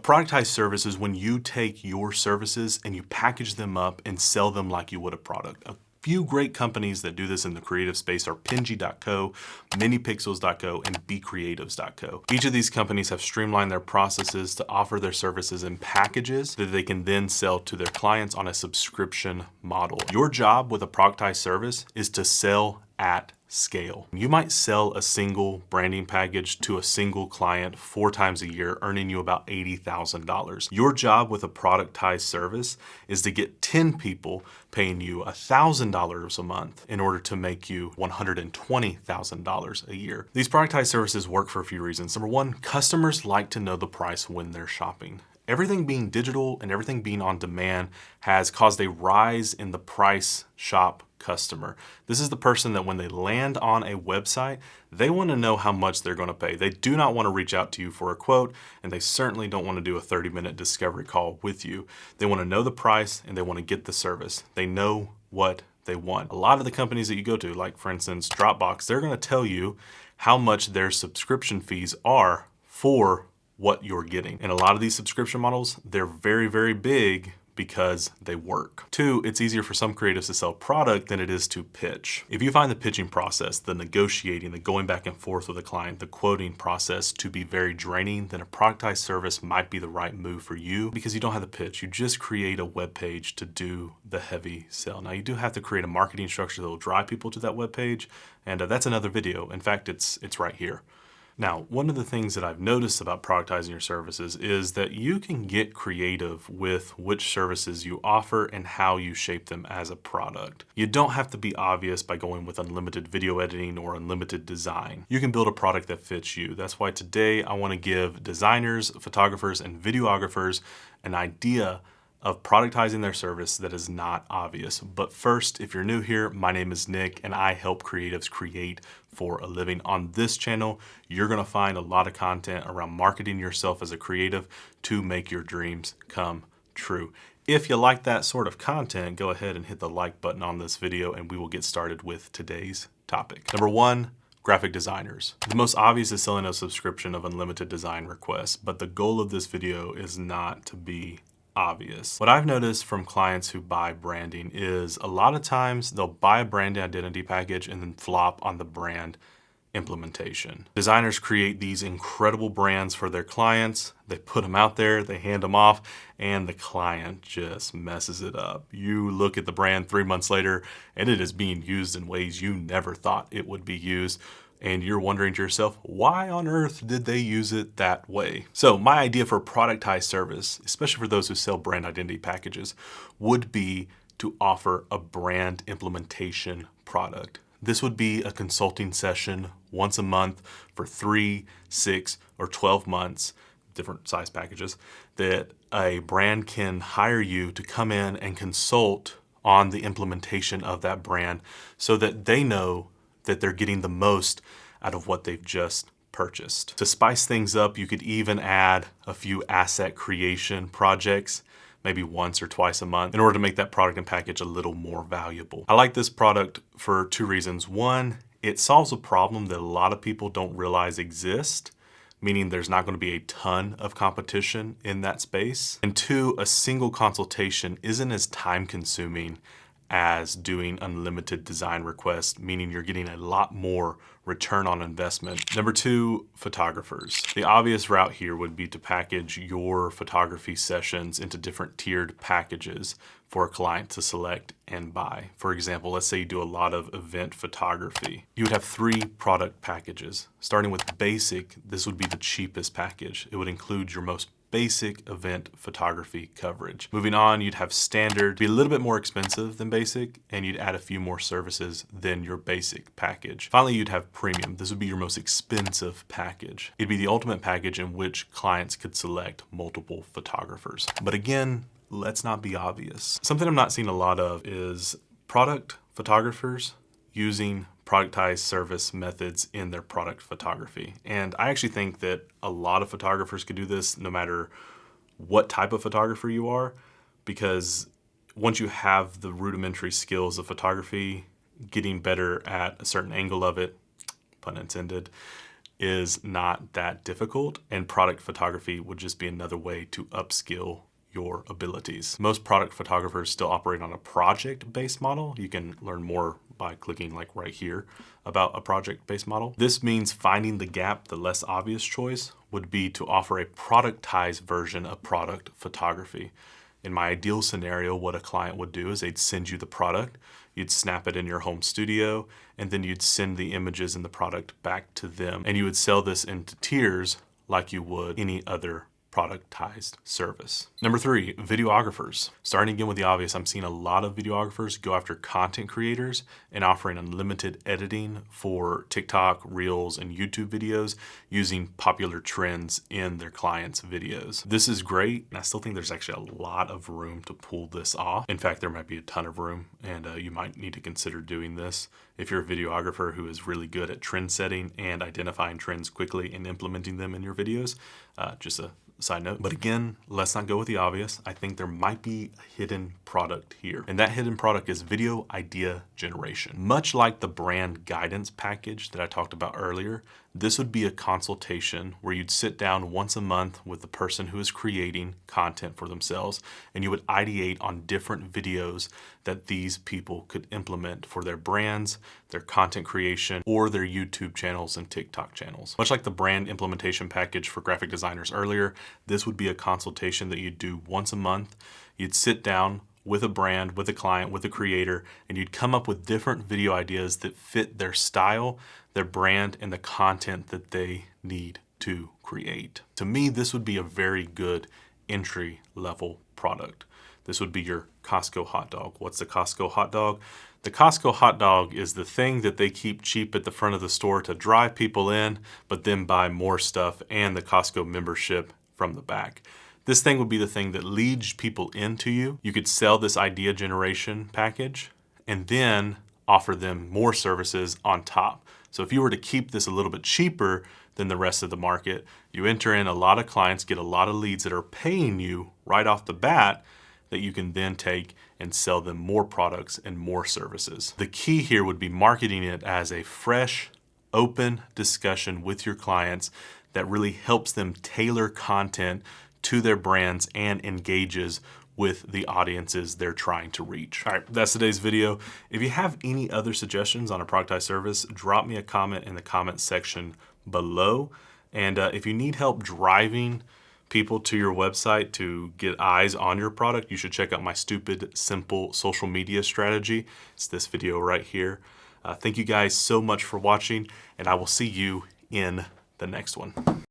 productized service is when you take your services and you package them up and sell them like you would a product. A few great companies that do this in the creative space are Pingy.co, Minipixels.co, and BeCreatives.co. Each of these companies have streamlined their processes to offer their services in packages that they can then sell to their clients on a subscription model. Your job with a productized service is to sell at scale. You might sell a single branding package to a single client 4 times a year, earning you about $80,000. Your job with a productized service is to get 10 people paying you $1,000 a month in order to make you $120,000 a year. These productized services work for a few reasons. Number one, customers like to know the price when they're shopping. Everything being digital and everything being on demand has caused a rise in the price shop customer. This is the person that when they land on a website, they want to know how much they're going to pay. They do not want to reach out to you for a quote, and they certainly don't want to do a 30-minute discovery call with you. They want to know the price and they want to get the service. They know what they want. A lot of the companies that you go to, like for instance, Dropbox, they're going to tell you how much their subscription fees are for what you're getting. And a lot of these subscription models, they're very, very big because they work. 2, it's easier for some creatives to sell product than it is to pitch. If you find the pitching process, the negotiating, the going back and forth with a client, the quoting process to be very draining, then a productized service might be the right move for you because you don't have the pitch. You just create a web page to do the heavy sell. Now you do have to create a marketing structure that will drive people to that web page, and that's another video. In fact, it's right here. Now, one of the things that I've noticed about productizing your services is that you can get creative with which services you offer and how you shape them as a product. You don't have to be obvious by going with unlimited video editing or unlimited design. You can build a product that fits you. That's why today I want to give designers, photographers, and videographers an idea of productizing their service that is not obvious. But first, if you're new here, my name is Nick and I help creatives create for a living. On this channel, you're gonna find a lot of content around marketing yourself as a creative to make your dreams come true. If you like that sort of content, go ahead and hit the like button on this video and we will get started with today's topic. Number 1, graphic designers. The most obvious is selling a subscription of unlimited design requests, but the goal of this video is not to be obvious. What I've noticed from clients who buy branding is a lot of times they'll buy a brand identity package and then flop on the brand implementation. Designers create these incredible brands for their clients. They put them out there, they hand them off, and the client just messes it up. You look at the brand 3 months later and it is being used in ways you never thought it would be used. And you're wondering to yourself, why on earth did they use it that way? So my idea for a productized service, especially for those who sell brand identity packages, would be to offer a brand implementation product. This would be a consulting session once a month for 3, 6, or 12 months, different size packages, that a brand can hire you to come in and consult on the implementation of that brand so that they know that they're getting the most out of what they've just purchased. To spice things up, you could even add a few asset creation projects, maybe once or twice a month, in order to make that product and package a little more valuable. I like this product for 2 reasons. 1, it solves a problem that a lot of people don't realize exists, meaning there's not going to be a ton of competition in that space. And 2, a single consultation isn't as time consuming as doing unlimited design requests, meaning you're getting a lot more return on investment. Number 2, photographers. The obvious route here would be to package your photography sessions into different tiered packages for a client to select and buy. For example, let's say you do a lot of event photography. You would have 3 product packages. Starting with basic, this would be the cheapest package. It would include your most basic event photography coverage. Moving on, you'd have standard, be a little bit more expensive than basic, and you'd add a few more services than your basic package. Finally, you'd have premium. This would be your most expensive package. It'd be the ultimate package in which clients could select multiple photographers. But again, let's not be obvious. Something I'm not seeing a lot of is product photographers using productized service methods in their product photography. And I actually think that a lot of photographers could do this no matter what type of photographer you are, because once you have the rudimentary skills of photography, getting better at a certain angle of it, pun intended, is not that difficult, and product photography would just be another way to upskill your abilities. Most product photographers still operate on a project-based model. You can learn more by clicking like right here about a project-based model. This means finding the gap. The less obvious choice would be to offer a productized version of product photography. In my ideal scenario, what a client would do is they'd send you the product, you'd snap it in your home studio, and then you'd send the images and the product back to them. And you would sell this into tiers like you would any other productized service. Number 3, videographers. Starting again with the obvious, I'm seeing a lot of videographers go after content creators and offering unlimited editing for TikTok, Reels, and YouTube videos using popular trends in their clients' videos. This is great, and I still think there's actually a lot of room to pull this off. In fact, there might be a ton of room, and you might need to consider doing this if you're a videographer who is really good at trend setting and identifying trends quickly and implementing them in your videos. Just a side note. But again, let's not go with the obvious. I think there might be a hidden product here. And that hidden product is video idea generation. Much like the brand guidance package that I talked about earlier, this would be a consultation where you'd sit down once a month with the person who is creating content for themselves, and you would ideate on different videos that these people could implement for their brands, their content creation, or their YouTube channels and TikTok channels. Much like the brand implementation package for graphic designers earlier, this would be a consultation that you'd do once a month. You'd sit down with a brand, with a client, with a creator, and you'd come up with different video ideas that fit their style, their brand, and the content that they need to create. To me, this would be a very good entry-level product. This would be your Costco hot dog. What's the Costco hot dog? The Costco hot dog is the thing that they keep cheap at the front of the store to drive people in, but then buy more stuff and the Costco membership from the back. This thing would be the thing that leads people into you. You could sell this idea generation package and then offer them more services on top. So if you were to keep this a little bit cheaper than the rest of the market, you enter in a lot of clients, get a lot of leads that are paying you right off the bat that you can then take and sell them more products and more services. The key here would be marketing it as a fresh, open discussion with your clients that really helps them tailor content to their brands and engages with the audiences they're trying to reach. All right, that's today's video. If you have any other suggestions on a productized service, drop me a comment in the comment section below. And if you need help driving people to your website to get eyes on your product, you should check out my stupid, simple social media strategy. It's this video right here. Thank you guys so much for watching, and I will see you in the next one.